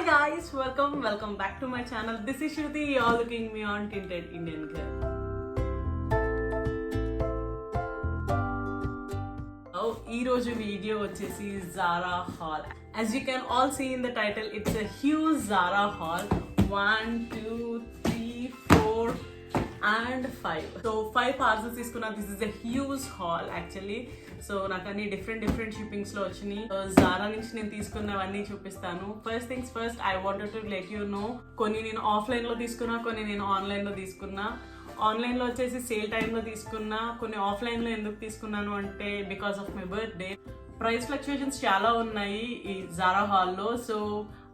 guys, welcome back to my channel. This is Shruti, you're looking me on Tinted Indian Girl. ఈ రోజు video వచ్చేసి Zara haul. As you can all see in the title, it's a huge Zara haul. 1, 2, 3, 4 and 5. So 5 parcels తీసుకున్నా. This is a huge haul actually. So నాకు అన్ని different షిప్పింగ్స్లో వచ్చినాయి. Zara నుంచి నేను తీసుకున్నవన్నీ చూపిస్తాను. First things first, I wanted to let you know, కొన్ని నేను ఆఫ్లైన్లో తీసుకున్నా, కొన్ని నేను ఆన్లైన్లో తీసుకున్నా. ఆన్లైన్లో వచ్చేసి సేల్ టైంలో తీసుకున్నా, కొన్ని ఆఫ్లైన్లో ఎందుకు తీసుకున్నాను అంటే because of my birthday. Price fluctuations చాలా ఉన్నాయి ఈ జారా హాల్లో. సో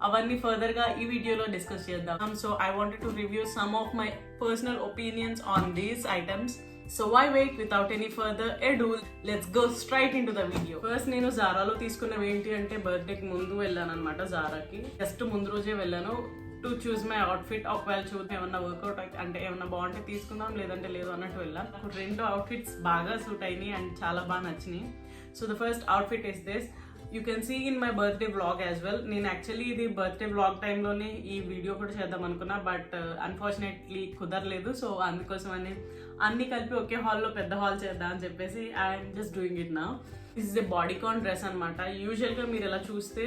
అవన్నీ ఫర్దర్గా ఈ వీడియోలో డిస్కస్ చేద్దాం. So I wanted to review some of my personal opinions on these items. So why wait, without any further ado, let's go straight into the video. First నేను జారాలో తీసుకున్నవి ఏంటి అంటే, బర్త్డేకి ముందు వెళ్ళాను అనమాట జారాకి. జస్ట్ ముందు రోజే వెళ్ళాను టు చూస్ మై అవుట్ఫిట్. ఒకవేళ చూద్దాం ఏమన్నా వర్కౌట్ అంటే ఏమన్నా బాగుంటే తీసుకుందాం, లేదంటే లేదు అన్నట్టు వెళ్ళాను. నాకు 2 అవుట్ఫిట్స్ బాగా సూట్ అయినాయి అండ్ చాలా బాగా నచ్చినాయి. So the first outfit is this. You can see in my birthday vlog as well. నేను యాక్చువల్లీ ఇది బర్త్డే వ్లాగ్ టైంలోనే ఈ వీడియో కూడా చేద్దాం అనుకున్నా, బట్ అన్ఫార్చునేట్లీ కుదరలేదు. సో అందుకోసమని అన్ని కలిపి ఒకే హాల్లో పెద్ద హాల్ చేద్దాం అని చెప్పేసి I'm just doing it now. This is a bodycon dress అనమాట. యూజువల్గా మీరు ఇలా చూస్తే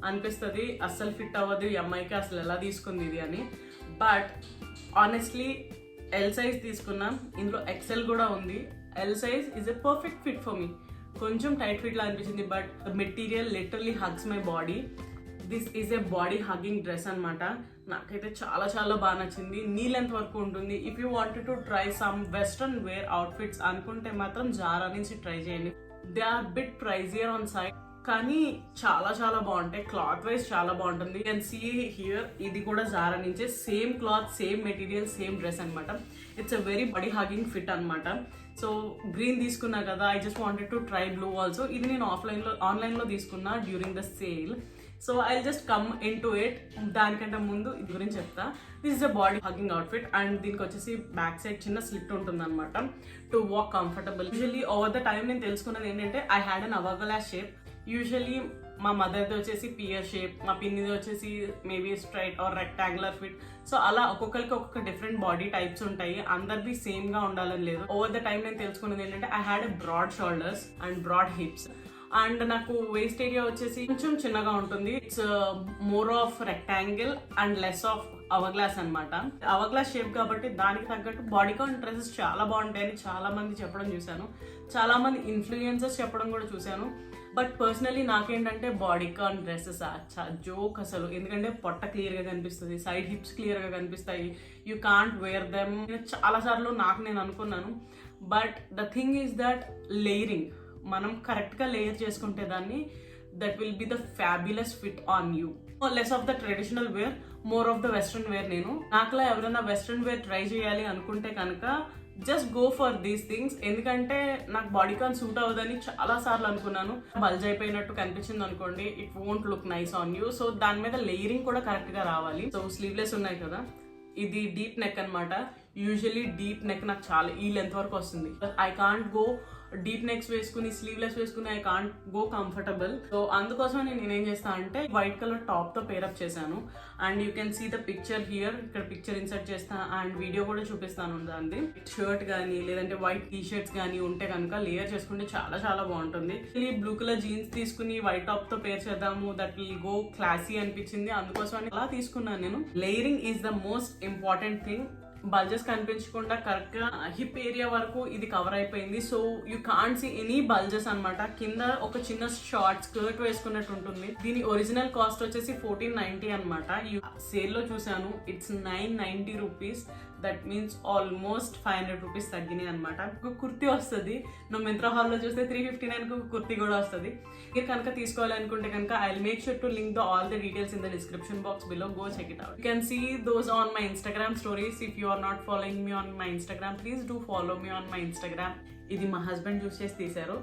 అనిపిస్తుంది అస్సలు ఫిట్ అవ్వదు ఈ అమ్మాయికి, అసలు ఎలా తీసుకుంది ఇది అని. బట్ ఆనెస్ట్లీ ఎల్ సైజ్ తీసుకున్నాం, ఇందులో ఎక్సెల్ కూడా ఉంది. L size is a perfect fit for me. కొంచెం టైట్ ఫిట్ లా అనిపించింది, but material literally hugs my body. This is a body hugging dress అనమాట. నాకైతే చాలా చాలా బాగా నచ్చింది. నీ లెంత్ వరకు ఉంటుంది. If you wanted to try some western wear outfits అనుకుంటే మాత్రం జారా నుంచి ట్రై చేయండి. They are bit pricier on side, కానీ చాలా చాలా బాగుంటాయి. క్లాత్ వైజ్ చాలా బాగుంటుంది. యూ కెన్ సీ హియర్, ఇది కూడా జారా నుంచే. Same cloth, same material, same dress అనమాట. It's a very body hugging fit అనమాట. సో గ్రీన్ తీసుకున్నా కదా, I just wanted to try blue also. ఇది నేను ఆన్లైన్లో తీసుకున్నా during the sale. So I just come in to it. దానికంటే ముందు ఇది గురించి చెప్తా. This is a body hugging outfit and దీనికి వచ్చేసి బ్యాక్ సైడ్ చిన్న స్లిట్ ఉంటుంది అనమాట to walk comfortable. Usually over the time నేను తెలుసుకున్నది ఏంటంటే, I had an hour shape. Usually మా మదర్ది వచ్చేసి పియర్ షేప్, మా పిన్నిది వచ్చేసి maybe straight or rectangular fit. So అలా ఒక్కొక్కరికి ఒక్కొక్క డిఫరెంట్ బాడీ టైప్స్ ఉంటాయి. అందరిది సేమ్ గా ఉండాలని లేదు. ఓవర్ ద టైం నేను తెలుసుకున్నది ఏంటంటే, I had a broad shoulders and broad hips. And నాకు వేస్ట్ ఏరియా వచ్చేసి కొంచెం చిన్నగా ఉంటుంది. It's more of rectangle and less of hourglass అనమాట. అవర్ గ్లాస్ షేప్ కాబట్టి దానికి తగ్గట్టు బాడీకాన్ డ్రెస్సెస్ చాలా బాగుంటాయని చాలా మంది చెప్పడం చూశాను. చాలా మంది ఇన్ఫ్లుయెన్సర్స్ చెప్పడం కూడా చూశాను. బట్ పర్సనలీ నాకేంటంటే బాడీకాన్ డ్రెస్సెస్ జోక్ అసలు. ఎందుకంటే పొట్ట క్లియర్గా కనిపిస్తుంది, సైడ్ హిప్స్ క్లియర్గా కనిపిస్తాయి. You can't wear them. చాలాసార్లు నేను అనుకున్నాను. But the thing is that layering, మనం కరెక్ట్గా లేయర్ చేసుకుంటే దాన్ని, that will be the fabulous fit on you. Less of the traditional wear, more of the western wear. నేను నాకులా ఎవరైనా వెస్ట్రన్ వేర్ ట్రై చేయాలి అనుకుంటే కనుక just go for these things. ఎందుకంటే నాకు బాడీకాన్ సూట్ అవ్వదని చాలా సార్లు అనుకున్నాను. బల్జ్ అయిపోయినట్టు కనిపించింది అనుకోండి, it won't look nice on you. So దాని మీద లేయరింగ్ కూడా కరెక్ట్గా రావాలి. సో స్లీవ్లెస్ ఉన్నాయి కదా, ఇది డీప్ నెక్ అనమాట. యూజువల్లీ డీప్ నెక్ నాకు చాలా ఈ లెంత్ వరకు వస్తుంది. I can't go deep necks వేసుకుని స్లీవ్లెస్ వేసుకుని I can't go comfortable. So అందుకోసం నేను ఏం చేస్తాను అంటే, వైట్ కలర్ టాప్ తో పేరప్ చేశాను. And you can see the picture here. ఇక్కడ పిక్చర్ ఇన్సర్ట్ చేస్తాను అండ్ వీడియో కూడా చూపిస్తాను. దాన్ని షర్ట్ కానీ లేదంటే వైట్ టీ షర్ట్స్ కానీ ఉంటే కనుక లేయర్ చేసుకుంటే చాలా చాలా బాగుంటుంది. బ్లూ కలర్ జీన్స్ తీసుకుని వైట్ టాప్ తో పేర్ చేద్దాము, దట్ విల్ గో క్లాసీ అనిపించింది. అందుకోసం అలా తీసుకున్నాను నేను. Layering is the most important thing. Bulges కనిపించకుండా కరెక్ట్ గా హిప్ ఏరియా వరకు ఇది కవర్ అయిపోయింది. So you can't see any bulges అనమాట. కింద ఒక చిన్న షార్ట్ స్కర్ట్ వేసుకున్నట్టు ఉంటుంది. దీని ఒరిజినల్ కాస్ట్ వచ్చేసి 1490 అనమాట. సేల్ లో చూసాను, it's 990 rupees. That means almost 500 rupees తగ్గినాయి అనమాట. ఒక కుర్తీ వస్తుంది. నువ్వు మింత్రా హాల్లో చూస్తే 359 ఒక కుర్తీ కూడా వస్తుంది. మీరు కనుక తీసుకోవాలనుకుంటే కనుక I will make sure to link all the details in the description box below. Go check it out. You can see those on my Instagram stories. If you are not following me on my Instagram, please do follow me on my Instagram. ఇది మా husband చూస్ చేసి తీశారు.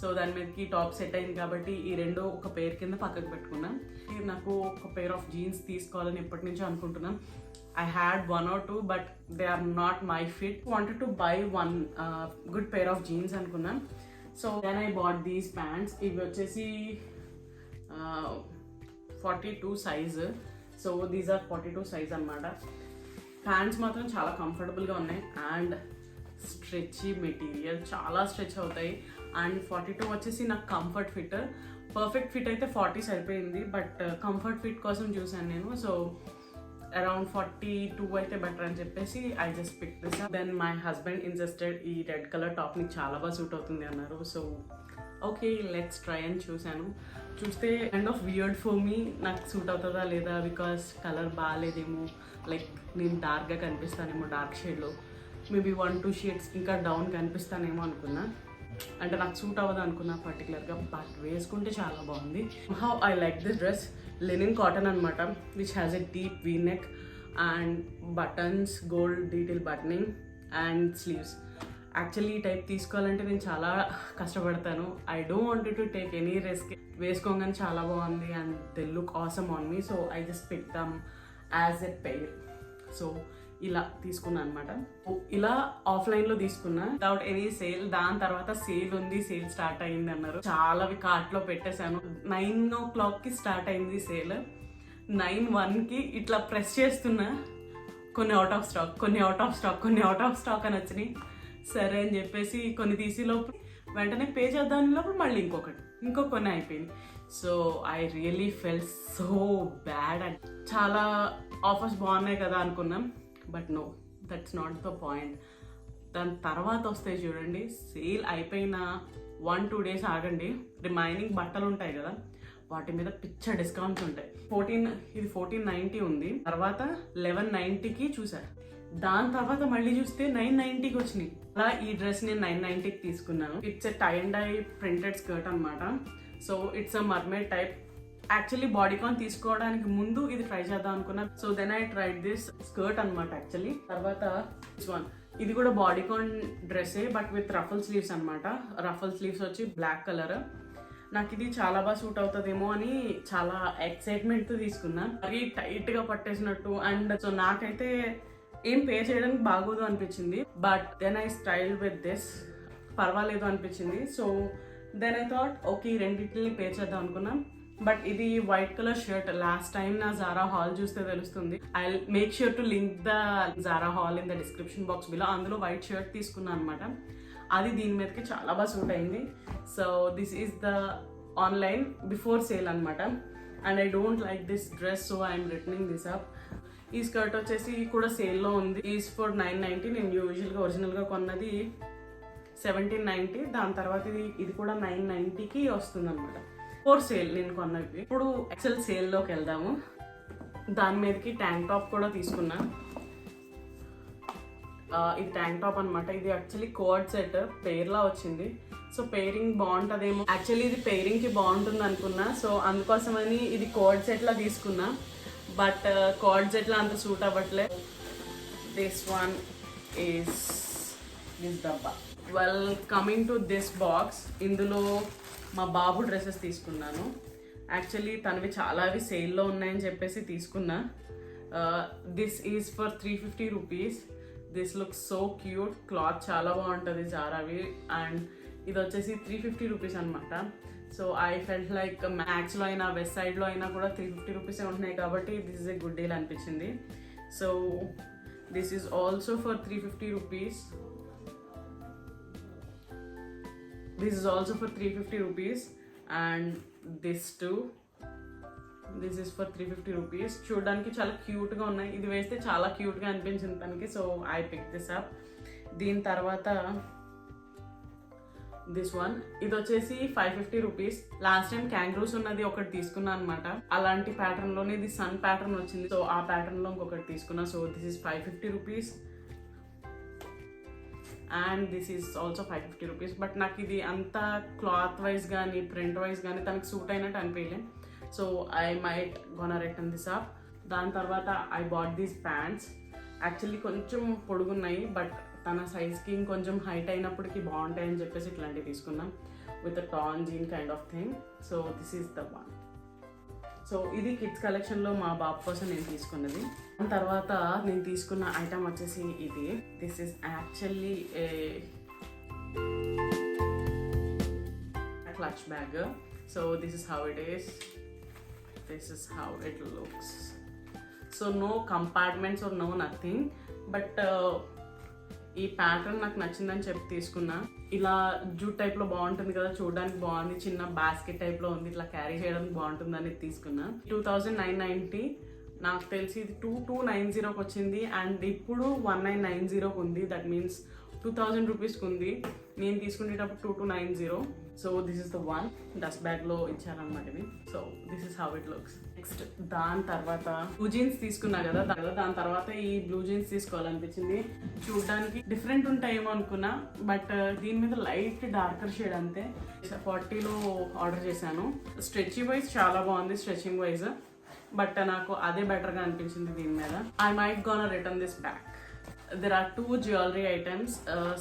So దాని మీదకి top set అయింది కాబట్టి ఈ రెండు ఒక పేర్ కింద పక్కకు పెట్టుకున్నాం. నాకు ఒక పేర్ ఆఫ్ జీన్స్ తీసుకోవాలని ఎప్పటి నుంచో అనుకుంటున్నాను. I had 1 or 2, but they are not my fit. Wanted to buy one good pair of jeans అనుకున్నా. So then I bought these pants. ఇవి వచ్చేసి 42 size. So these are 42 size అనమాట. Pants మాత్రం చాలా కంఫర్టబుల్గా ఉన్నాయి అండ్ స్ట్రెచీ మెటీరియల్, చాలా stretch అవుతాయి. అండ్ 42 వచ్చేసి నాకు కంఫర్ట్ ఫిట్. పర్ఫెక్ట్ ఫిట్ అయితే 40 సరిపోయింది, బట్ కంఫర్ట్ ఫిట్ కోసం చూసాను నేను. సో అరౌండ్ 42 అయితే బెటర్ అని చెప్పేసి I just pick this. Then my husband insisted ఈ రెడ్ కలర్ టాప్ నీకు చాలా బాగా సూట్ అవుతుంది అన్నారు. సో ఓకే లెట్స్ ట్రై అని చూస్తే kind of weird for me, నాకు సూట్ అవుతుందా లేదా, బికాస్ కలర్ బాగాలేదేమో, లైక్ నేను డార్క్గా కనిపిస్తానేమో, డార్క్ షేడ్లో మేబీ 1-2 షేడ్స్ ఇంకా డౌన్ కనిపిస్తానేమో అనుకున్నా. అంటే నాకు సూట్ అవ్వదు అనుకున్నా పర్టికులర్గా, బట్ వేసుకుంటే చాలా బాగుంది. How I like this dress, linen cotton అనమాట, which has a deep V neck and buttons, gold detail buttoning and sleeves. Actually ఈ టైప్ తీసుకోవాలంటే నేను చాలా కష్టపడతాను. I don't want to take any risk. వేసుకోగానే చాలా బాగుంది and they look awesome on me. So I just pick them as a pair. So ఇలా తీసుకున్నా అనమాట. ఇలా ఆఫ్లైన్లో తీసుకున్నా వితౌట్ ఎనీ సేల్. దాని తర్వాత సేల్ ఉంది, సేల్ స్టార్ట్ అయింది అన్నారు. చాలావి కార్ట్లో పెట్టేశాను. 9 o'clockకి స్టార్ట్ అయింది సేల్. 9:01కి ఇట్లా ప్రెస్ చేస్తున్నా, కొన్ని అవుట్ ఆఫ్ స్టాక్, కొన్ని అవుట్ ఆఫ్ స్టాక్, కొన్ని అవుట్ ఆఫ్ స్టాక్ అని వచ్చినాయి. సరే అని చెప్పేసి కొన్ని తీసి లోపు వెంటనే పే చేద్దాం లోపల మళ్ళీ ఇంకో కొన్ని అయిపోయింది. So I really fell so bad. And చాలా ఆఫర్స్ బాగున్నాయి కదా అనుకున్నాం, but no, that's not the point. దాని తర్వాత వస్తాయి చూడండి, సేల్ అయిపోయిన 1-2 days ఆగండి, రిమైనింగ్ బట్టలు ఉంటాయి కదా వాటి మీద పిచ్చ డిస్కౌంట్స్ ఉంటాయి. ఇది 1490 ఉంది, తర్వాత 1190కి చూసారు. దాని తర్వాత మళ్ళీ చూస్తే 990కి వచ్చినాయి. అలా ఈ డ్రెస్ నేను 990కి తీసుకున్నాను. It's a tie and dye printed skirt అనమాట. So it's a mermaid type. Actually bodycon తీసుకోవడానికి ముందు ఇది ట్రై చేద్దాం అనుకున్నా. So then I tried this skirt అనమాట యాక్చువల్లీ. తర్వాత ఇది కూడా బాడీకాన్ డ్రెస్సే, బట్ విత్ రఫల్ స్లీవ్స్ అనమాట. రఫల్ స్లీవ్స్ వచ్చి బ్లాక్ కలర్. నాకు ఇది చాలా బాగా సూట్ అవుతుందేమో అని చాలా ఎక్సైట్మెంట్తో తీసుకున్నా. మరీ టైట్గా పట్టేసినట్టు అండ్ సో నాకైతే ఏం పే చేయడానికి బాగోదు అనిపించింది. But then I style with this, పర్వాలేదు అనిపించింది. So then I thought okay రెండింటిని పే చేద్దాం అనుకున్నాం. బట్ ఇది white colour shirt. Last time నా జారా హాల్ చూస్తే తెలుస్తుంది. I make sure to link the Zara haul in the description box below. అందులో వైట్ షర్ట్ తీసుకున్నాను అనమాట. అది దీని మీదకి చాలా బాగా సూట్ అయింది. So this is the online before sale అనమాట. And I don't like this dress, so I'm returning this up. ఈ స్కర్ట్ వచ్చేసి కూడా సేల్లో ఉంది. Is for 990. నేను యూజువల్గా ఒరిజినల్గా కొన్నది 1790. దాని తర్వాత ఇది కూడా 990కి వస్తుంది అనమాట. ఫోర్ సేల్ నేను కొన్నది. ఇప్పుడు ఎక్సెల్ సేల్లోకి వెళ్దాము. దాని మీదకి ట్యాంక్ టాప్ కూడా తీసుకున్నా. ఇది ట్యాంక్ టాప్ అనమాట. ఇది యాక్చువల్లీ కోడ్ సెట్ పేర్లా వచ్చింది. సో పేరింగ్ బాగుంటుందేమో, యాక్చువల్లీ ఇది పేరింగ్కి బాగుంటుంది అనుకున్నా. సో అందుకోసమని ఇది కోడ్ సెట్లా తీసుకున్నా. బట్ కోడ్ సెట్లా అంత సూట్ అవ్వట్లే. దిస్ వన్ ఈస్ దిస్ డబ్బా. Well coming to this box, ఇందులో మా బాబు డ్రెస్సెస్ తీసుకున్నాను. యాక్చువల్లీ తనవి చాలావి సేల్లో ఉన్నాయని చెప్పేసి తీసుకున్నా. This is for 350 rupees. This look so cute. Cloth చాలా బాగుంటుంది జారావి. అండ్ ఇది వచ్చేసి 350 రూపీస్ అనమాట. సో ఐ ఫెల్ట్ లైక్ మ్యాక్స్లో అయినా వెస్ట్ సైడ్లో అయినా కూడా 350 రూపీసే ఉంటున్నాయి కాబట్టి this is a good deal అనిపించింది. So this is also for 350 rupees. This is also for 350 rupees and this too. This is for 350 rupees. చూడడానికి చాలా క్యూట్గా ఉన్నాయి. ఇది వేస్తే చాలా క్యూట్గా అనిపించింది తనకి. So I pick this up. దీని తర్వాత దిస్ వన్, ఇది వచ్చేసి 550 రూపీస్. లాస్ట్ టైం క్యాంగ్రూస్ ఉన్నది ఒకటి తీసుకున్నా అనమాట. అలాంటి ప్యాటర్న్లోనే ఇది సన్ ప్యాటర్న్ వచ్చింది. సో ఆ ప్యాటర్న్లో ఇంకొకటి తీసుకున్నా. So this is 550 rupees and this is also 550 rupees. But నాకు ఇది అంత క్లాత్ వైజ్ కానీ ప్రింట్ వైజ్ కానీ తనకి సూట్ అయినట్టు అనిపించలేదు. So I might gonna return this up. దాని తర్వాత I bought these pants. Actually కొంచెం పొడుగున్నాయి, బట్ తన సైజ్కి ఇంకొంచెం హైట్ అయినప్పటికీ బాగుంటాయని చెప్పేసి ఇట్లాంటివి తీసుకున్నాం with tan jean kind of thing. So this is the one. So ఇది కిడ్స్ కలెక్షన్లో మా బాబు కోసం నేను తీసుకున్నది. దాని తర్వాత నేను తీసుకున్న ఐటమ్ వచ్చేసి ఇది. This is actually a clutch bag. So this is how it is. This is how it looks. So no compartments or no nothing. But ఈ ప్యాటర్న్ నాకు నచ్చిందని చెప్పి తీసుకున్నా. ఇలా జూట్ టైప్లో బాగుంటుంది కదా, చూడడానికి బాగుంది, చిన్న బాస్కెట్ టైప్లో ఉంది, ఇట్లా క్యారీ చేయడానికి బాగుంటుందని తీసుకున్నా. 2990, నాకు తెలిసి ఇది 2290కి వచ్చింది అండ్ ఇప్పుడు 1990కి ఉంది. దట్ మీన్స్ 2000 రూపీస్కి ఉంది. నేను తీసుకునేటప్పుడు 2290. So this is the one. Dust బ్యాగ్లో ఇచ్చారనమాట ఇది. So this is how it looks. Next దాని తర్వాత బ్లూ జీన్స్ తీసుకున్నా కదా, దాని తర్వాత ఈ బ్లూ జీన్స్ తీసుకోవాలనిపించింది. చూడడానికి డిఫరెంట్ ఉంటాయేమో అనుకున్నా, బట్ దీని మీద లైట్ డార్కర్ షేడ్ అంతే. 40లో ఆర్డర్ చేశాను. స్ట్రెచ్చింగ్ వైజ్ చాలా బాగుంది, స్ట్రెచింగ్ వైజ్, బట్ నాకు అదే బెటర్గా అనిపించింది దీని మీద. I might gonna return this back. There are 2 jewelry items.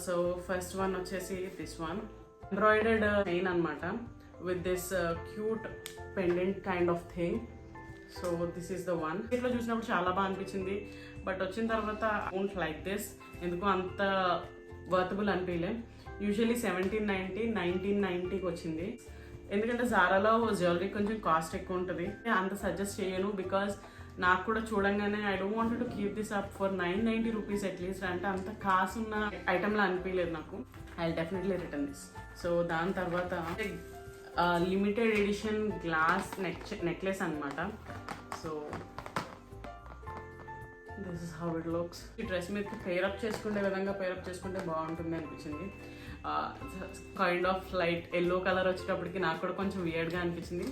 So first one వచ్చేసి this one, embroidered chain అనమాట, with this cute pendant kind of thing. So this is the one. ఇట్లా చూసినప్పుడు చాలా బాగా అనిపించింది, బట్ వచ్చిన తర్వాత I won't like this. ఎందుకు అంత వర్తబుల్ అనిపించలే. యూజువల్లీ 1790, 1990కి వచ్చింది. ఎందుకంటే జారాలో జ్యువెలరీ కొంచెం కాస్ట్ ఎక్కువ ఉంటుంది, అంత సజెస్ట్ చేయను. బికాస్ నాకు కూడా చూడంగానే I don't want to keep this up for 990 rupees at least. అంటే అంత కాస్ట్ ఉన్న ఐటమ్లా అనిపించలేదు నాకు. I definitely return this. So దాని తర్వాత లిమిటెడ్ ఎడిషన్ గ్లాస్ నెక్లెస్ అనమాట. So this is how it looks. ఈ డ్రెస్ మీద పేరప్ చేసుకునే విధంగా పేరప్ చేసుకుంటే బాగుంటుంది అనిపించింది. Kind of light yellow colour వచ్చేటప్పటికి నాకు కూడా కొంచెం వియర్డ్గా అనిపించింది.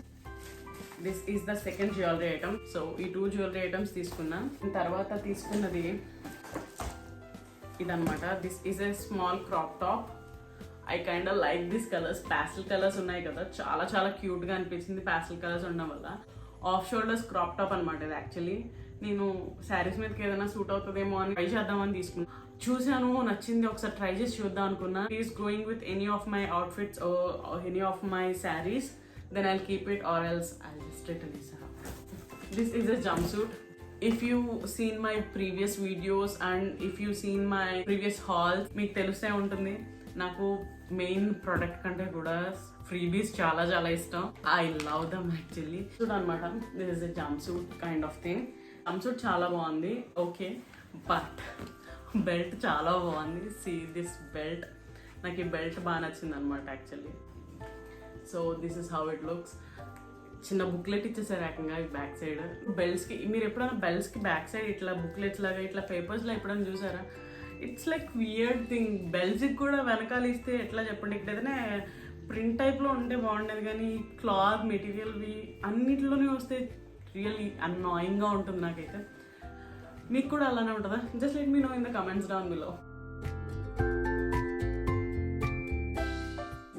This is the second jewellery item. So ఈ 2 జ్యువెలరీ ఐటమ్స్ తీసుకున్నా. తర్వాత తీసుకున్నది ఇదనమాట. This is a small crop top. I kind of like this colours. Pastel colours ఉన్నాయి కదా, చాలా చాలా క్యూట్గా అనిపించింది ప్యాస్టల్ కలర్స్ ఉండడం వల్ల. ఆఫ్ షోల్డర్స్ క్రాప్ టాప్ అనమాట ఇది. యాక్చువల్లీ నేను శారీస్ మీదకి ఏదైనా సూట్ అవుతుందేమో అని ట్రై చేద్దామని తీసుకున్నాను. చూసాను, నచ్చింది, ఒకసారి ట్రై చేసి చూద్దాం అనుకున్నా. Is going with any of my outfits any of my saris, then I'll keep it or else I'll just return this out. This is a jumpsuit. If you seen my previous videos and if you seen my previous hauls, మీకు తెలుస్తూ ఉంటుంది నాకు main product కంటే కూడా freebies చాలా చాలా ఇష్టం. I love them actually. చూడనమాట, this is a jumpsuit kind of thing. Jumpsuit చాలా బాగుంది, ఓకే, బట్ బెల్ట్ చాలా బాగుంది. సీ దిస్ బెల్ట్, నాకు ఈ బెల్ట్ బాగా నచ్చింది అనమాట actually. So this is how it looks. చిన్న బుక్లెట్ ఇచ్చేసారు ఏకంగా బ్యాక్ సైడ్. బెల్ట్స్కి మీరు ఎప్పుడైనా బెల్ట్స్కి బ్యాక్ సైడ్ ఇట్లా బుక్లెట్స్ లాగా ఇట్లా పేపర్స్లో ఎప్పుడైనా చూసారా? It's like weird thing. బెల్ట్స్కి కూడా వెనకాల ఇస్తే ఎట్లా చెప్పండి, ఇక్కడ ఏదైనా ప్రింట్ టైప్లో ఉంటే బాగుండేది, కానీ క్లాత్ మెటీరియల్వి అన్నిటిలోనే వస్తే రియల్లీ అన్నాయింగ్గా ఉంటుంది నాకైతే. మీకు కూడా అలానే ఉంటుందా? Just let me know in the comments down below.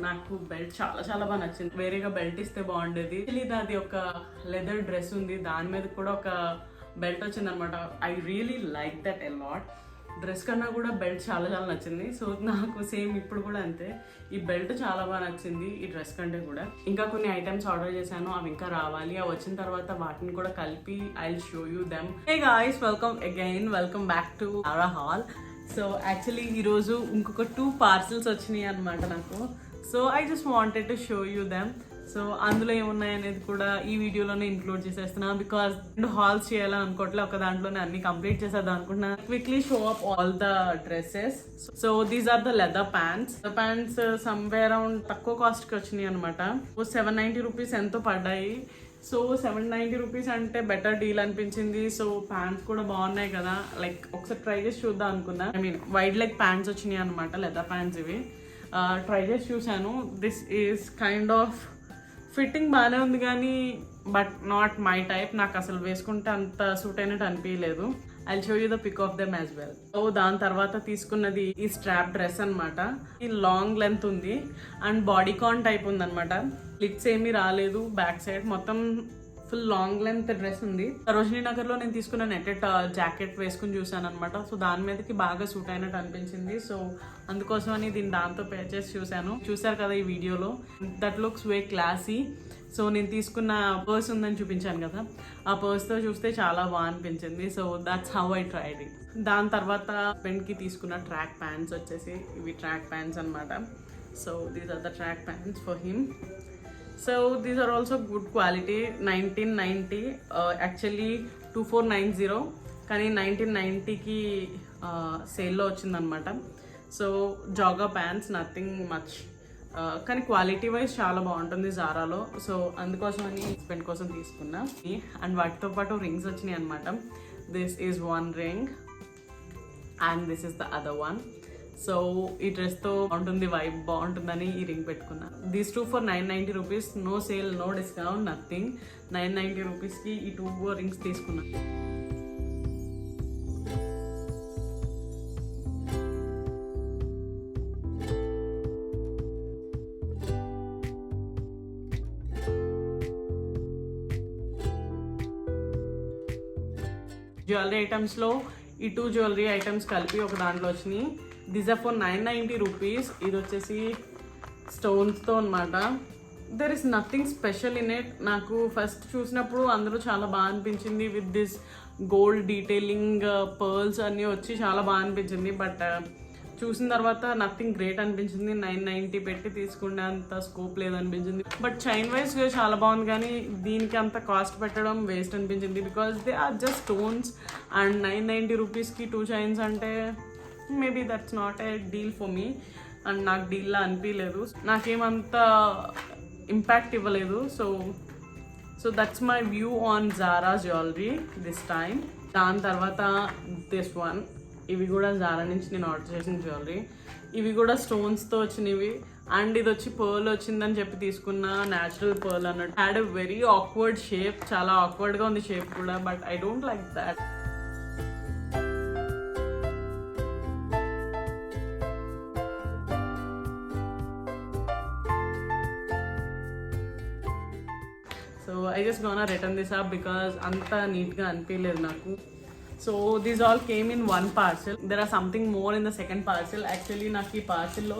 నాకు బెల్ట్ చాలా చాలా బాగా నచ్చింది. వేరేగా బెల్ట్ ఇస్తే బాగుండేది. ఇది అది ఒక లెదర్ డ్రెస్ ఉంది, దాని మీద కూడా ఒక బెల్ట్ వచ్చింది అనమాట. I really like that a lot. Dress కన్నా కూడా బెల్ట్ చాలా చాలా నచ్చింది. సో నాకు సేమ్ ఇప్పుడు కూడా అంతే, ఈ బెల్ట్ చాలా బాగా నచ్చింది ఈ డ్రెస్ కంటే కూడా. ఇంకా కొన్ని ఐటమ్స్ ఆర్డర్ చేశాను, అవి ఇంకా రావాలి. అవి వచ్చిన తర్వాత వాటిని కూడా కలిపి I will show you them. Hey guys, welcome back to Zara hall. So actually ఈరోజు ఇంకొక 2 పార్సల్స్ వచ్చినాయి అనమాట నాకు. So I just wanted to show you them. So అందులో ఏమున్నాయి అనేది కూడా ఈ వీడియోలోనే ఇంక్లూడ్ చేసేస్తున్నాను. బికాస్ 2 హాల్స్ చేయాలని అనుకోవట్లే, ఒక దాంట్లోనే అన్ని కంప్లీట్ చేసేద్దాం అనుకుంటున్నా. Quickly show up all the dresses. So these are the leather pants. Pants somewhere around తక్కువ కాస్ట్కి వచ్చినాయి అనమాట. 790 రూపీస్ ఎంతో పడ్డాయి. సో 790 రూపీస్ అంటే బెటర్ డీల్ అనిపించింది. సో ప్యాంట్స్ కూడా బాగున్నాయి కదా, లైక్ ఒకసారి ట్రై చేసి చూద్దాం అనుకున్నా. I mean wide leg pants వచ్చినాయి అనమాట, లెదర్ ప్యాంట్స్ ఇవి. ట్రై చేసి చూసాను. This is kind of fitting బాగానే ఉంది కానీ బట్ నాట్ మై టైప్. నాకు అసలు వేసుకుంటే అంత సూట్ అయినట్టు అనిపించలేదు. I show you the pic of them as well. So దాని తర్వాత తీసుకున్నది ఈ స్ట్రాప్ డ్రెస్ అనమాట. ఈ లాంగ్ లెంత్ ఉంది అండ్ బాడీకాన్ టైప్ ఉంది అనమాట. లిట్స్ ఏమీ రాలేదు, బ్యాక్ సైడ్ మొత్తం ఫుల్ లాంగ్ లెంత్ డ్రెస్ ఉంది. సరోజినీ నగర్ లో నేను తీసుకున్న నెట్టెడ్ జాకెట్ వేసుకుని చూసాను అనమాట. సో దాని మీదకి బాగా సూట్ అయినట్టు అనిపించింది. సో అందుకోసం అని దీన్ని దాంతో పే చేసి చూసారు కదా ఈ వీడియోలో. That looks way classy. So నేను తీసుకున్న పర్స్ ఉందని చూపించాను కదా, ఆ పర్స్తో చూస్తే చాలా బాగా అనిపించింది. So that's how I tried it. దాని తర్వాత ఫ్రెండ్కి తీసుకున్న ట్రాక్ ప్యాంట్స్ వచ్చేసి ఇవి ట్రాక్ ప్యాంట్స్ అనమాట. So these are the track pants for him. So these are also good quality. 1990. Actually 2490 కానీ 1990కి సేల్లో వచ్చిందనమాట. సో జాగా ప్యాంట్స్ నథింగ్ మచ్, కానీ క్వాలిటీ వైజ్ చాలా బాగుంటుంది జారాలో. సో అందుకోసం అని హస్బెండ్ కోసం తీసుకున్నా. అండ్ వాటితో పాటు రింగ్స్ వచ్చినాయి అనమాట. This is one ring and this is the other one. So ఈ డ్రెస్తో బాగుంటుంది, వైబ్ బాగుంటుందని ఈ రింగ్ పెట్టుకున్నా. These 2 for 990 rupees, no sale, no discount, nothing. 990 రూపీస్కి ఈ 2 రింగ్స్ తీసుకున్నా. జ్యువెలరీ ఐటమ్స్లో ఈ 2 జ్యువెలరీ ఐటమ్స్ కలిపి ఒక దాంట్లో వచ్చినాయి. This are for 990 rupees. ఇది వచ్చేసి స్టోన్స్తో అనమాట. There is nothing special in it. నాకు ఫస్ట్ చూసినప్పుడు అందరూ చాలా బాగా అనిపించింది. With this gold detailing pearls అన్నీ వచ్చి చాలా బాగా అనిపించింది. బట్ చూసిన తర్వాత నథింగ్ గ్రేట్ అనిపించింది. 990 పెట్టి తీసుకునే అంత స్కోప్ లేదనిపించింది. బట్ చైన్ వైజ్ చాలా బాగుంది, కానీ దీనికి అంత కాస్ట్ పెట్టడం వేస్ట్ అనిపించింది. Because they are just stones and 990 రూపీస్కి 2 చైన్స్ అంటే maybe that's not a deal for me. And నాకు డీల్లా అనిపించలేదు, నాకేమంత ఇంపాక్ట్ ఇవ్వలేదు. So that's my view on Zara jewellery this time. దాని తర్వాత దిస్ వన్, ఇవి కూడా జారా నుంచి నేను ఆర్డర్ చేసిన జ్యువెలరీ. ఇవి కూడా స్టోన్స్తో వచ్చినవి. అండ్ ఇది వచ్చి పర్ల్ వచ్చిందని చెప్పి తీసుకున్న, న్యాచురల్ పర్ల్ అన్నట్టు. Had a very awkward shape, చాలా ఆక్వర్డ్గా ఉంది షేప్ కూడా. But I don't like that. So I just gonna return this up because అంత నీట్గా అనిపించలేదు నాకు. So these all came in one parcel. There are something more in the second parcel. Actually నాకు ఈ పార్సిల్లో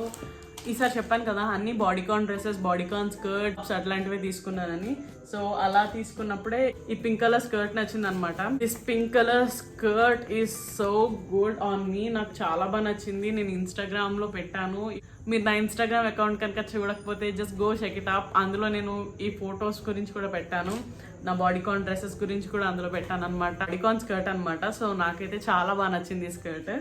ఈసారి చెప్పాను కదా అన్ని బాడీకాన్ డ్రెస్సెస్, బాడీకాన్ స్కర్ట్స్ అట్లాంటివి తీసుకున్నానని. సో అలా తీసుకున్నప్పుడే ఈ పింక్ కలర్ స్కర్ట్ నచ్చింది అనమాట. This pink colour skirt is so good on me. నాకు చాలా బాగా నచ్చింది. నేను ఇన్స్టాగ్రామ్లో పెట్టాను. మీరు నా ఇన్స్టాగ్రామ్ అకౌంట్ కనుక చూడకపోతే just go check it up. అందులో నేను ఈ ఫొటోస్ గురించి కూడా పెట్టాను, నా బాడీకాన్ డ్రెస్సెస్ గురించి కూడా అందులో పెట్టాను అనమాట. బాడీకాన్ స్కర్ట్ అనమాట. సో నాకైతే చాలా బాగా నచ్చింది ఈ స్కర్ట్.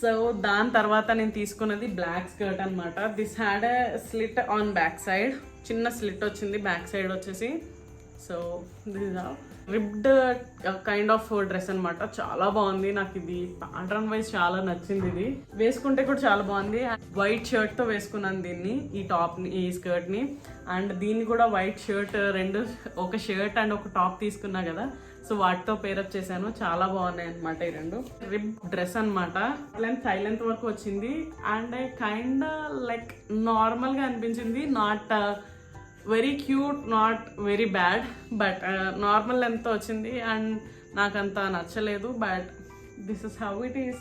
సో దాని తర్వాత నేను తీసుకున్నది బ్లాక్ స్కర్ట్ అనమాట. This had a slit on back side, చిన్న స్లిట్ వచ్చింది బ్యాక్ సైడ్ వచ్చేసి. So this is ribbed kind of dress అనమాట. చాలా బాగుంది. నాకు ఇది ప్యాటర్న్ వైజ్ చాలా నచ్చింది. ఇది వేసుకుంటే కూడా చాలా బాగుంది. వైట్ షర్ట్తో వేసుకున్నాను దీన్ని, ఈ టాప్ని, ఈ స్కర్ట్ని. అండ్ దీన్ని కూడా వైట్ షర్ట్, ఒక షర్ట్ అండ్ ఒక టాప్ తీసుకున్నా కదా, సో వాటితో పేరప్ చేశాను. చాలా బాగున్నాయి అనమాట ఈ రెండు. రిబ్ డ్రెస్ అనమాట. థై లెంత్ వరకు వచ్చింది. అండ్ కైండ్ లైక్ నార్మల్గా అనిపించింది. Not very cute, not very bad, but normal length వచ్చింది. అండ్ నాకు అంత నచ్చలేదు. But this is how it is.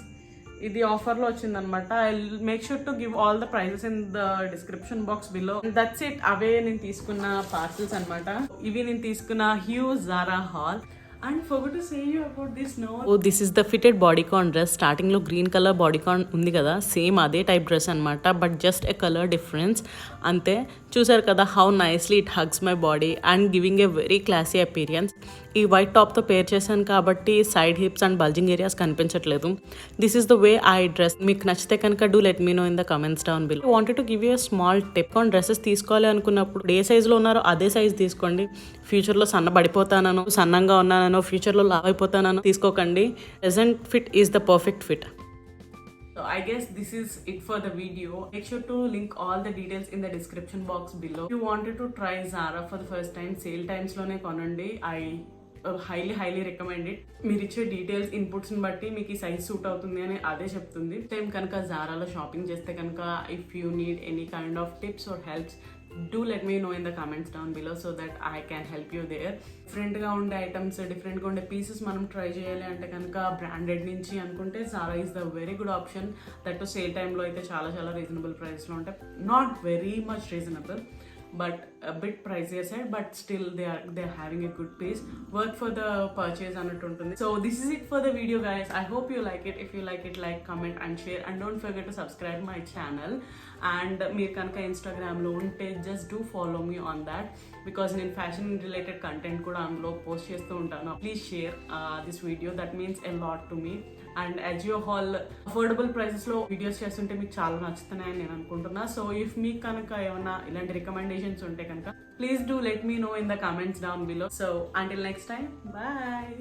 ఇది ఆఫర్లో వచ్చిందనమాట. I make sure to give all the prices in the description box below. That's it. అవే నేను తీసుకున్న పార్సల్స్ అనమాట. ఇవి నేను తీసుకున్న huge Zara haul. And forgot to say you about this now. Oh, this is the fitted bodycon dress. Starting lo green color bodycon undi kada, same ade type dress anamata, but just a color difference ante. Chusaru kada how nicely it hugs my body and giving a very classy appearance. ఈ white టాప్తో pair చేశాను కాబట్టి side hips and bulging areas కనిపించట్లేదు. This is the way I dress. మీకు నచ్చితే కనుక do let me know in the comments down below. I wanted to give you small tip on dresses తీసుకోవాలి అనుకున్నప్పుడు ఏ సైజులో ఉన్నారో అదే సైజ్ తీసుకోండి. ఫ్యూచర్లో సన్నబడిపోతానో, సన్నంగా ఉన్నానో, ఫ్యూచర్లో లావ్ అయిపోతానో తీసుకోకండి. Present fit is the perfect fit. So I guess this is it for the video. Make sure to link all the details in the description box below. If you wanted to try Zara for the first time, sale times lone konandi. I highly recommend it. మీరు ఇచ్చే details, ఇన్పుట్స్ని బట్టి మీకు ఈ size suit అవుతుంది అని అదే చెప్తుంది. Time కనుక జారాలో షాపింగ్ చేస్తే కనుక if you need any kind of tips or helps, do let me know in the comments down below so that I can help you there. డిఫరెంట్గా ఉండే ఐటమ్స్, డిఫరెంట్గా ఉండే పీసెస్ మనం ట్రై చేయాలి అంటే కనుక బ్రాండెడ్ నుంచి అనుకుంటే Zara is the very good option. That sale టైంలో అయితే చాలా రీజనబుల్ ప్రైస్లో ఉంటాయి. Not very much reasonable, but a bit pricier side, but still they're having a good pace, worth for the purchase అన్నట్టు ఉంటుంది. So this is it for the video guys. I hope you like it. If you like it, like, comment and share, and don't forget to subscribe my channel. And మీరు కనుక ఇన్స్టాగ్రామ్లో ఉంటే just do follow me on that, because నేను fashion related content కూడా అందులో post చేస్తూ ఉంటాను. Please share this video, that means a lot to me. And Ajio haul affordable ప్రైసెస్లో వీడియోస్ చేస్తుంటే మీకు చాలా నచ్చుతున్నాయని నేను అనుకుంటున్నా. సో ఇఫ్ మీకు కనుక ఏమన్నా ఇలాంటి రికమెండేషన్స్ ఉంటే కనుక please do let me know in the comments down below. So until next time, bye.